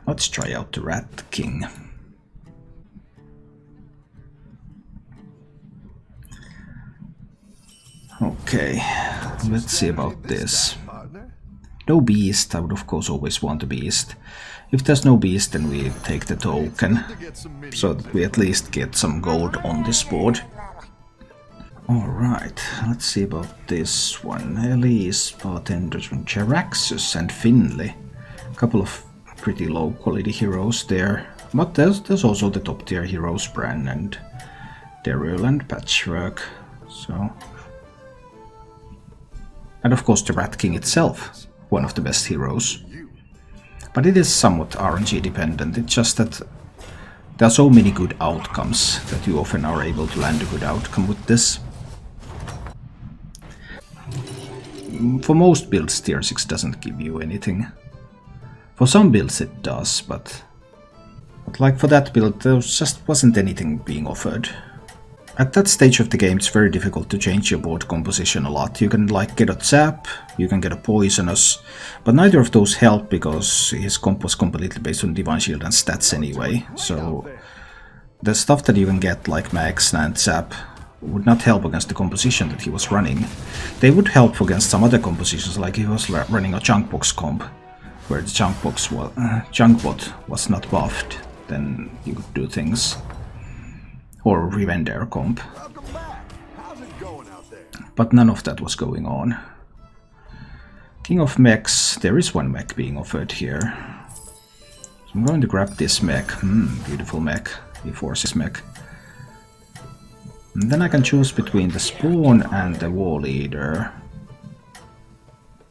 Let's try out the Rat King. Okay, let's see about this. No beast, I would of course always want a beast. If there's no beast, then we take the token, so that we at least get some gold on this board. Alright, let's see about this one. Elise, Bartenders from Jaraxxus and Finley. A couple of pretty low quality heroes there. But there's also the top tier heroes, Bran and Daryl and Patchwork. So... And of course the Rat King itself, one of the best heroes. But it is somewhat RNG dependent, it's just that there are so many good outcomes that you often are able to land a good outcome with this. For most builds tier 6 doesn't give you anything. For some builds it does, but like for that build there just wasn't anything being offered. At that stage of the game it's very difficult to change your board composition a lot. You can like get a zap, you can get a poisonous, but neither of those help because his comp was completely based on Divine Shield and stats anyway. So the stuff that you can get like Max and Zap would not help against the composition that he was running. They would help against some other compositions, like he was running a Junkbox comp, where the Junkbot was not buffed, then you could do things. Or Revender comp. But none of that was going on. King of Mechs, there is one mech being offered here. So I'm going to grab this mech. Beautiful mech. He forces mech. And then I can choose between the Spawn and the War Leader.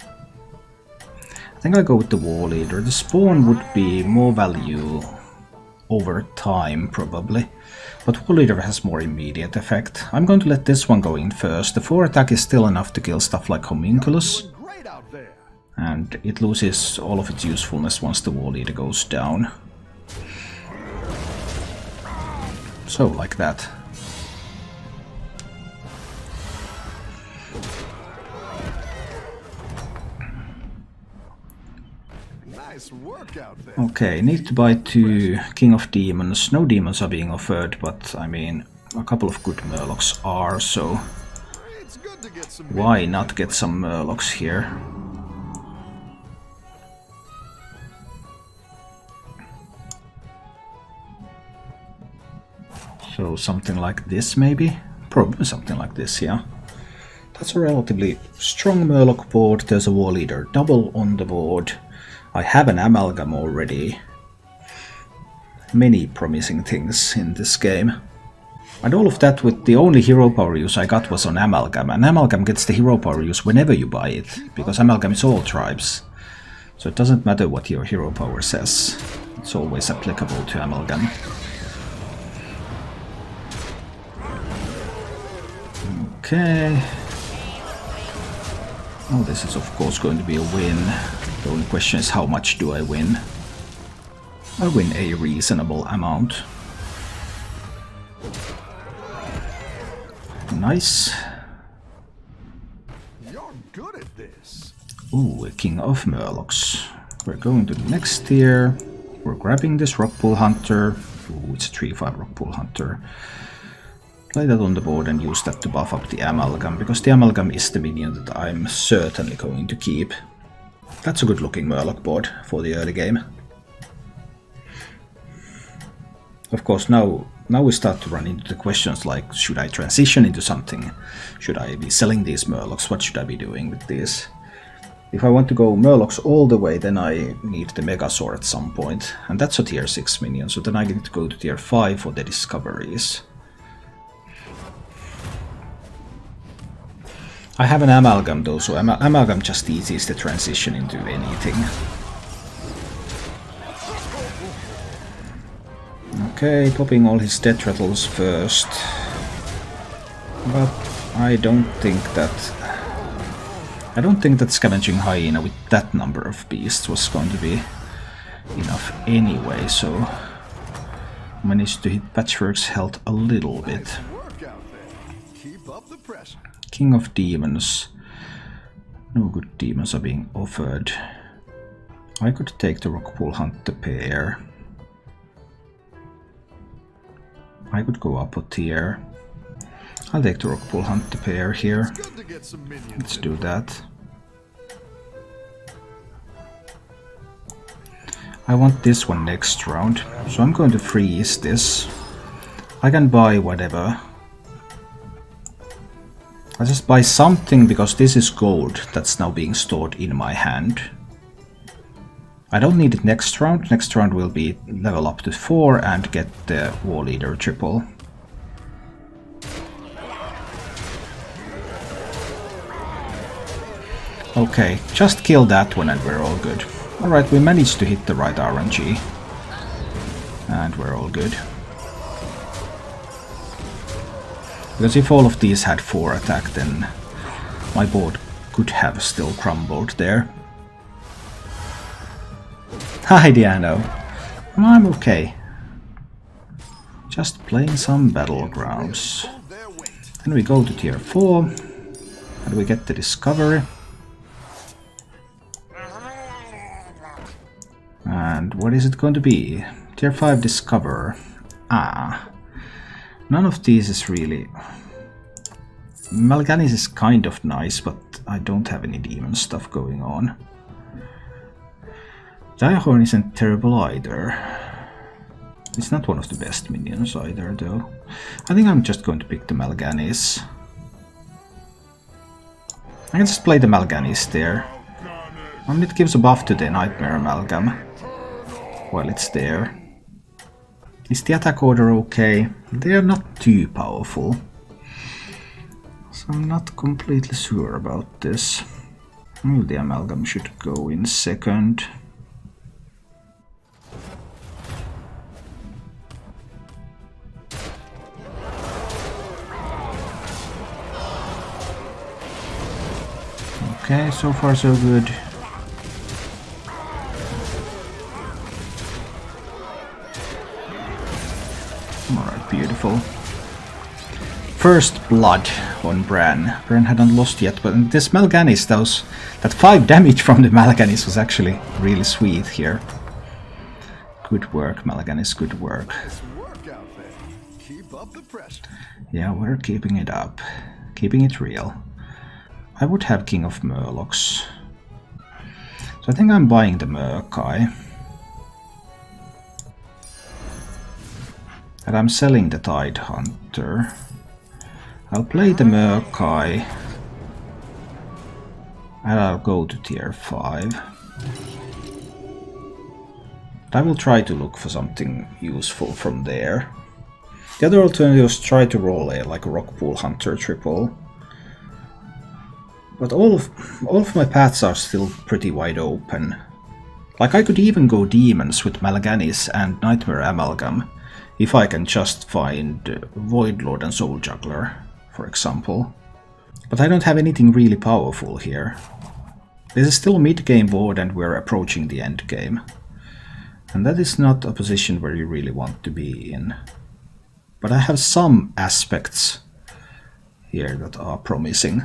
I think I'll go with the War Leader. The Spawn would be more value over time, probably. But War Leader has more immediate effect. I'm going to let this one go in first. The 4 attack is still enough to kill stuff like Homunculus. And it loses all of its usefulness once the War Leader goes down. So, like that. Okay, need to buy 2 King of Demons. No demons are being offered, but I mean, a couple of good Murlocs are, so why not get some Murlocs here? So something like this maybe? Probably something like this, yeah. That's a relatively strong Murloc board. There's a War Leader double on the board. I have an Amalgam already. Many promising things in this game. And all of that with the only hero power use I got was on Amalgam. And Amalgam gets the hero power use whenever you buy it, because Amalgam is all tribes. So it doesn't matter what your hero power says. It's always applicable to Amalgam. Okay. Oh, this is of course going to be a win. The only question is how much do I win? I win a reasonable amount. Nice. You're good at this. Ooh, a King of Murlocs. We're going to the next tier. We're grabbing this Rockpool Hunter. Ooh, it's a 3/5 Rockpool Hunter. Play that on the board and use that to buff up the Amalgam, because the Amalgam is the minion that I'm certainly going to keep. That's a good looking Murloc board for the early game. Of course, now we start to run into the questions like, should I transition into something? Should I be selling these Murlocs? What should I be doing with these? If I want to go Murlocs all the way, then I need the Megazord at some point. And that's a tier 6 minion, so then I need to go to tier 5 for the discoveries. I have an Amalgam though, so Amalgam just eases the transition into anything. Okay, popping all his death rattles first. But I don't think that Scavenging Hyena with that number of beasts was going to be enough anyway, so managed to hit Patchwork's health a little bit. King of Demons. No good demons are being offered. I could take the Rockpool Hunter pair. I could go up a tier. I'll take the Rockpool Hunter pair here. Let's do that. I want this one next round, so I'm going to freeze this. I can buy whatever. I'll just buy something because this is gold that's now being stored in my hand. I don't need it next round. Next round will be level up to 4 and get the War Leader triple. Okay, just kill that one and we're all good. Alright, we managed to hit the right RNG. And we're all good. Because if all of these had 4 attack, then my board could have still crumbled there. Hi Diano! I'm okay. Just playing some Battlegrounds. Then we go to tier 4 and we get the Discovery. And what is it going to be? Tier 5 Discover. Ah. None of these is really... Mal'Ganis is kind of nice, but I don't have any demon stuff going on. Direhorn isn't terrible either. It's not one of the best minions either, though. I think I'm just going to pick the Mal'Ganis. I can just play the Mal'Ganis there. And it gives a buff to the Nightmare Amalgam while it's there. Is the attack order okay? They are not too powerful. So I'm not completely sure about this. The Amalgam should go in second. Okay, so far so good. Alright, beautiful. First blood on Bran. Bran hadn't lost yet, but this Mal'Ganis, that 5 damage from the Mal'Ganis was actually really sweet here. Good work, Mal'Ganis, good work. Yeah, we're keeping it up. Keeping it real. I would have King of Murlocs. So I think I'm buying the Murkai. And I'm selling the Tide Hunter. I'll play the Murkai. And I'll go to tier 5. But I will try to look for something useful from there. The other alternative is try to roll like a Rockpool Hunter triple. But all of my paths are still pretty wide open. Like I could even go Demons with Mal'Ganis and Nightmare Amalgam if I can just find Voidlord and Soul Juggler, for example. But I don't have anything really powerful here. This is still a mid-game board and we're approaching the end game. And that is not a position where you really want to be in. But I have some aspects here that are promising.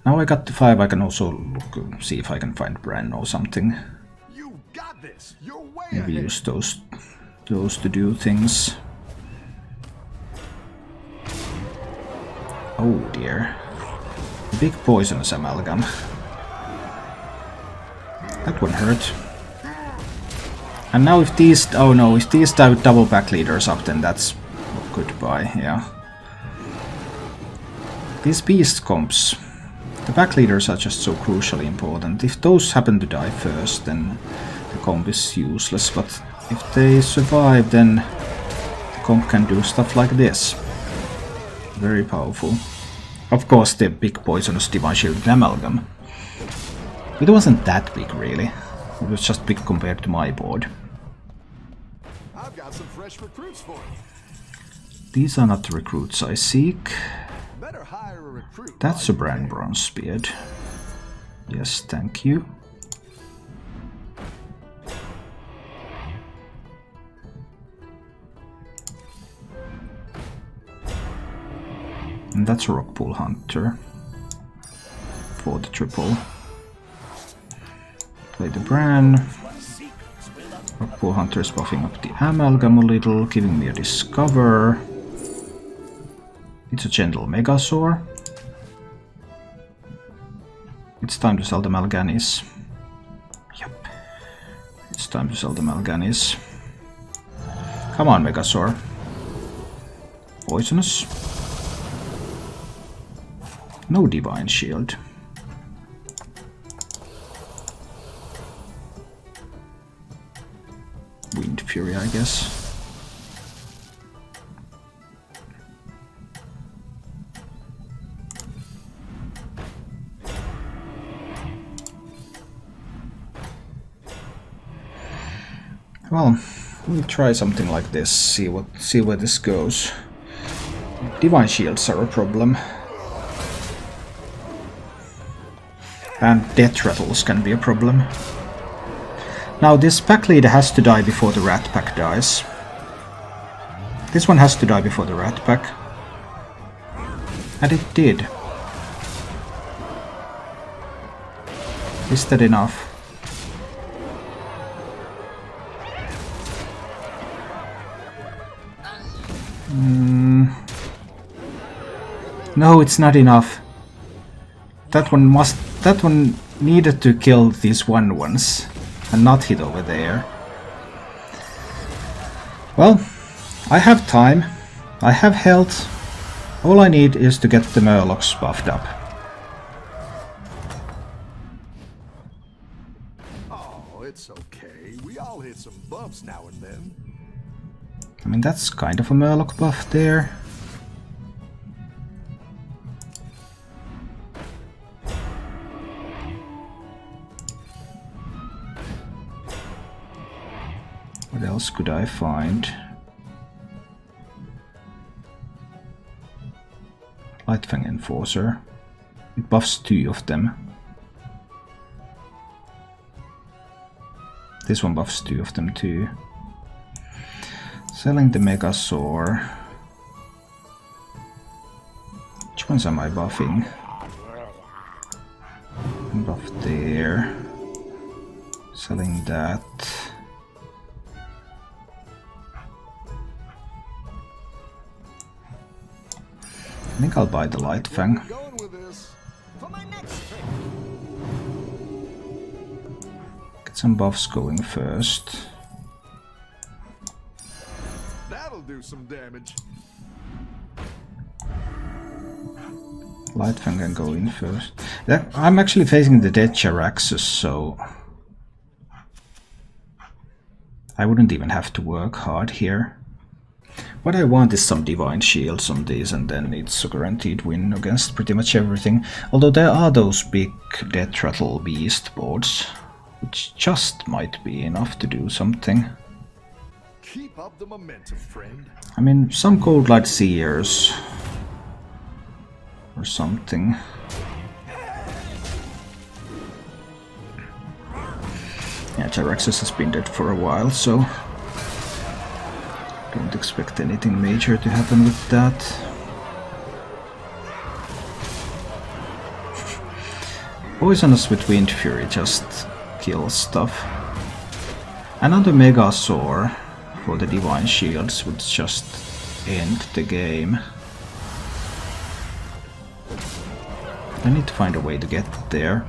Now I got to 5, I can also look, see if I can find Bran or something. You got this. You're way Maybe ahead. use those to do things. Oh dear. Big poisonous amalgam. That one hurt. And now if these... oh no, if these double back leaders up, then that's goodbye, yeah. These beast comps, the back leaders are just so crucially important. If those happen to die first, then the comp is useless, but if they survive, then the comp can do stuff like this. Very powerful. Of course, the big poisonous Divine Shield Amalgam. It wasn't that big, really. It was just big compared to my board. I've got some fresh recruits for you. These are not the recruits I seek. Better hire a recruit. That's a Bran Bronzebeard. Yes, thank you. And that's a Rockpool Hunter for the triple. Play the Bran. Rockpool Hunter is buffing up the Amalgam a little, giving me a Discover. It's a Gentle Megasaur. It's time to sell the Mal'Ganis. Yep. It's time to sell the Mal'Ganis. Come on, Megasaur. Poisonous. No Divine Shield. Wind Fury, I guess. Well, we'll try something like this, see where this goes. Divine Shields are a problem. And Death Rattles can be a problem. Now this pack leader has to die before the Rat Pack dies. This one has to die before the Rat Pack. And it did. Is that enough? No, it's not enough. That one needed to kill these 1/1s and not hit over there. Well, I have time. I have health. All I need is to get the Murlocs buffed up. Oh, it's okay. We all hit some bumps now and then. I mean, that's kind of a Murloc buff there. What else could I find? Lightfang Enforcer. It buffs 2 of them. This one buffs 2 of them too. Selling the Megasaur. Which ones am I buffing? Buff there. Selling that. I think I'll buy the Lightfang. Going with this. For my next trip. Get some buffs going first. That'll do some damage. Lightfang can go in first. I'm actually facing the dead Jaraxxus, so I wouldn't even have to work hard here. What I want is some Divine Shields on these, and then it's a guaranteed win against pretty much everything. Although there are those big Death Rattle Beast boards, which just might be enough to do something. Keep up the momentum, friend. I mean, some Cold Light Seers or something. Yeah, Jaraxxus has been dead for a while, so don't expect anything major to happen with that. Poisonous with Wind Fury just kills stuff. Another Megasaur for the Divine Shields would just end the game. I need to find a way to get there.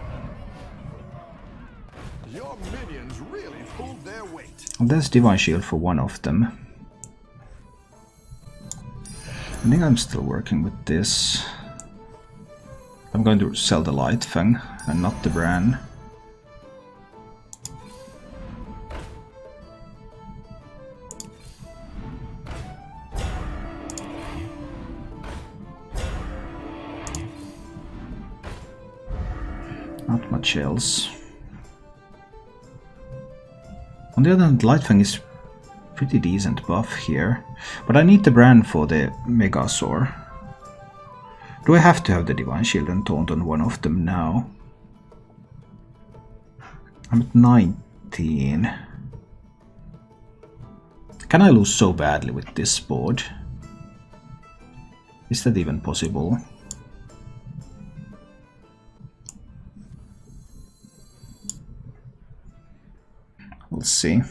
Your minions really pulled their weight. Well, there's Divine Shield for one of them. I think I'm still working with this. I'm going to sell the Lightfang and not the Bran. Not much else. On the other hand, Lightfang is pretty decent buff here, but I need the Bran for the Megasaur. Do I have to have the Divine Shield and Taunt on one of them now? I'm at 19. Can I lose so badly with this board? Is that even possible? We'll see.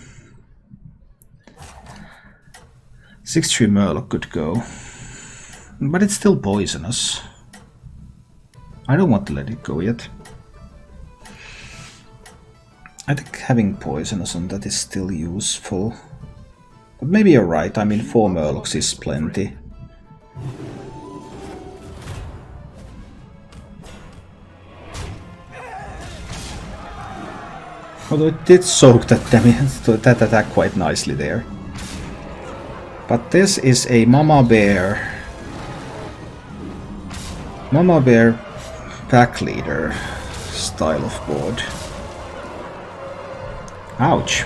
6-3 Murloc could go. But it's still poisonous. I don't want to let it go yet. I think having poisonous on that is still useful. But maybe you're right, I mean 4 Murlocs is plenty. Although it did soak that attack quite nicely there. But this is a Mama Bear pack leader style of board. Ouch.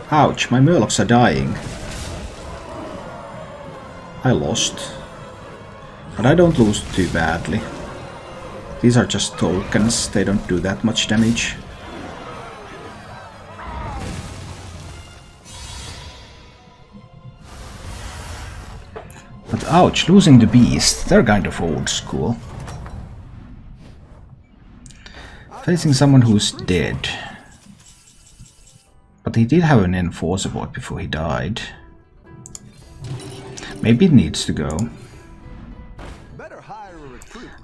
Ouch, my Murlocs are dying. I lost. But I don't lose too badly. These are just tokens, they don't do that much damage. But ouch, losing the beast, they're kind of old school. Facing someone who's dead. But he did have an enforcer board before he died. Maybe it needs to go.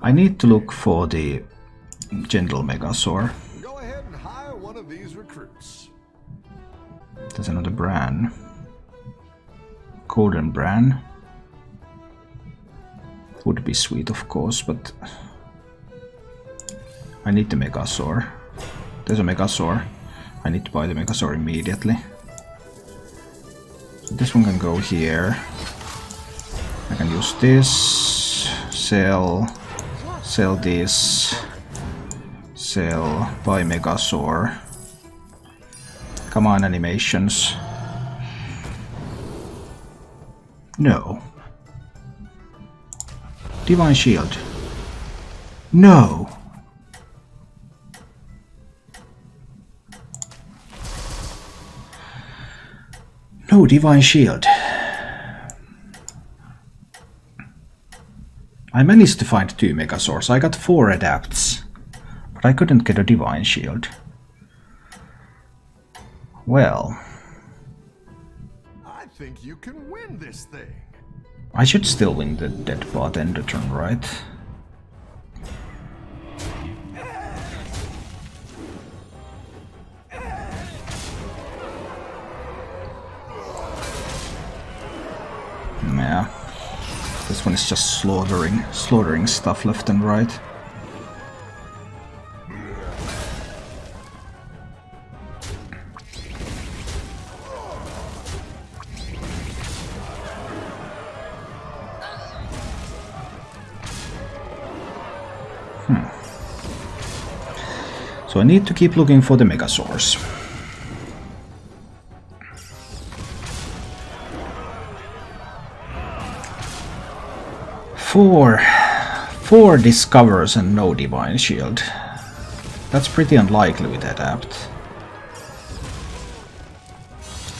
I need to look for the Gentle Megasaur. Go ahead and hire one of these recruits. There's another Bran. Golden Bran. Would be sweet, of course, but I need the Megasaur. There's a Megasaur. I need to buy the Megasaur immediately. So this one can go here. I can use this. Sell this. Sell. Buy Megasaur. Come on, animations. No. Divine Shield. No. No Divine Shield. I managed to find 2 Megasaurs. I got 4 adapts, but I couldn't get a Divine Shield. Well, I think you can win this thing. I should still win the Dead Bartender turn, right? Yeah. This one is just slaughtering stuff left and right. So I need to keep looking for the Megasaurs. Four Discovers and no Divine Shield. That's pretty unlikely with Adapt.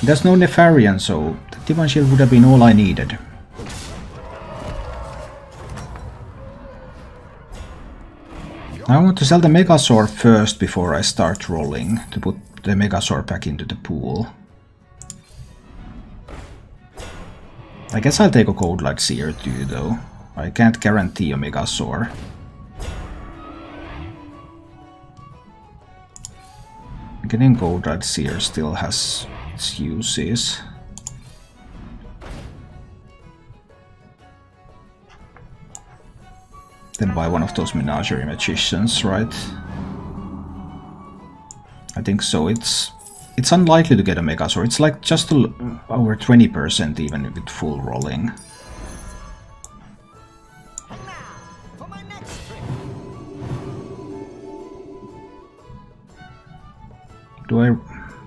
There's no Nefarian, so the Divine Shield would have been all I needed. I want to sell the Megasaur first before I start rolling, to put the Megasaur back into the pool. I guess I'll take a Cold Light Seer too, though. I can't guarantee a Megasaur. Getting Cold Light Seer still has its uses. Then buy one of those Menagerie Magicians, right? I think so. It's unlikely to get a Megasaur. It's like just over 20% even with full rolling. Do I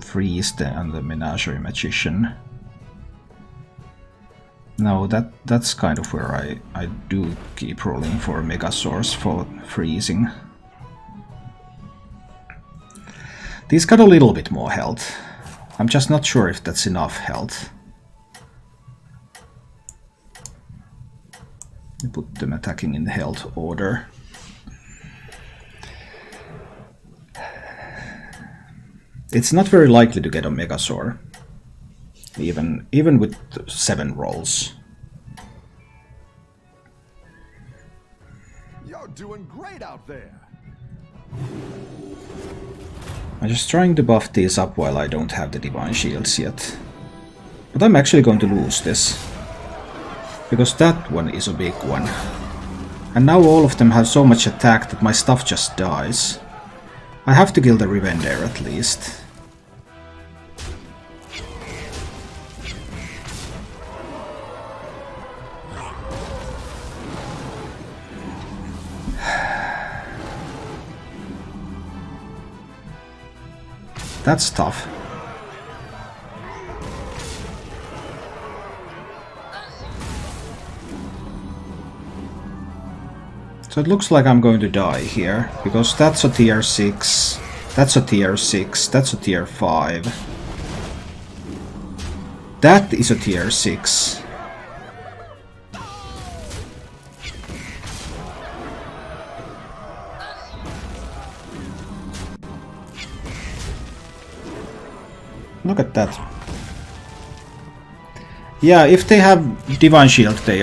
freeze on the Menagerie Magician? No, that's kind of where I do keep rolling for Megasaurs for freezing. These got a little bit more health. I'm just not sure if that's enough health. Put them attacking in health order. It's not very likely to get a Megasaur, even with 7 rolls. You're doing great out there. I'm just trying to buff these up while I don't have the Divine Shields yet. But I'm actually going to lose this, because that one is a big one. And now all of them have so much attack that my stuff just dies. I have to kill the Rivendare at least. That's tough. So it looks like I'm going to die here, because that's a tier 6, that's a tier 6, that's a tier 5. That is a tier 6. Look at that. Yeah, if they have Divine Shield, they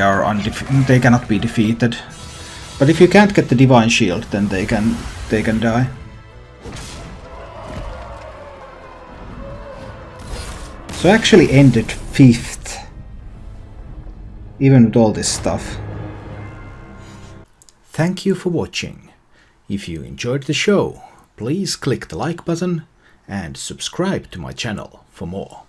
cannot be defeated. But if you can't get the Divine Shield, then they can die. So I actually ended 5th, even with all this stuff. Thank you for watching. If you enjoyed the show, please click the like button and subscribe to my channel for more.